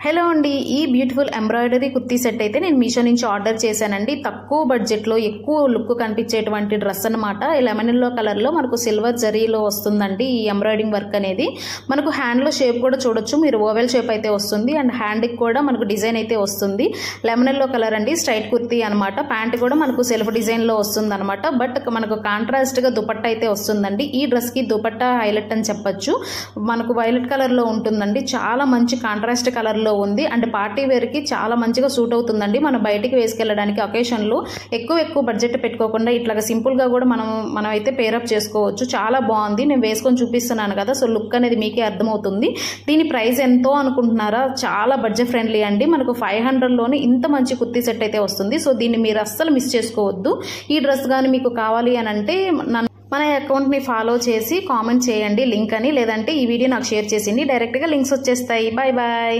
Hello అండి, ఈ beautiful embroidery kurti set అయితే నేను మీషో నుంచి ఆర్డర్ చేశానండి. తక్కువ బడ్జెట్లో ఎక్కువ లుక్ కనిపించేటువంటి డ్రెస్ అనమాట. లెమన్ ఎల్లో కలర్లో మనకు సిల్వర్ జరీలో వస్తుందండి ఈ ఎంబ్రాయిడింగ్ వర్క్ అనేది. మనకు హ్యాండ్లో షేప్ కూడా చూడొచ్చు, మీరు ఓవెల్ షేప్ అయితే వస్తుంది అండ్ హ్యాండ్కి కూడా మనకు డిజైన్ అయితే వస్తుంది. లెమన్ ఎల్లో కలర్ అండి, స్ట్రైట్ కుర్తీ అనమాట. ప్యాంట్ కూడా మనకు సెల్ఫ్ డిజైన్లో వస్తుంది అనమాట. బట్ మనకు కాంట్రాస్ట్గా దుపట్టా అయితే వస్తుందండి. ఈ డ్రెస్కి దుపట్టా హైలైట్ అని చెప్పొచ్చు. మనకు వైలెట్ కలర్లో ఉంటుందండి, చాలా మంచి కాంట్రాస్ట్ కలర్లో ఉంది అండ్ పార్టీ వేర్ కి చాలా మంచిగా సూట్ అవుతుందండి. మనం బయటికి వేసుకెళ్ళడానికి అకేషన్ లో ఎక్కువ బడ్జెట్ పెట్టుకోకుండా ఇట్లాగా సింపుల్ గా కూడా మనం అయితే పేరప్ చేసుకోవచ్చు. చాలా బాగుంది, నేను వేసుకొని చూపిస్తున్నాను కదా, సో లుక్ అనేది మీకే అర్థమవుతుంది. దీని ప్రైస్ ఎంతో అనుకుంటున్నారా? చాలా బడ్జెట్ ఫ్రెండ్లీ అండి. మనకు 500 లోనే ఇంత మంచి కుర్తీ సెట్ అయితే వస్తుంది. సో దీన్ని మీరు అస్సలు మిస్ చేసుకోవద్దు. ఈ డ్రెస్ కానీ మీకు కావాలి అని అంటే మన అకౌంట్ని ఫాలో చేసి కామెంట్ చేయండి లింక్ అని, లేదంటే ఈ వీడియో నాకు షేర్ చేసింది, డైరెక్ట్గా లింక్స్ వచ్చేస్తాయి. Bye bye.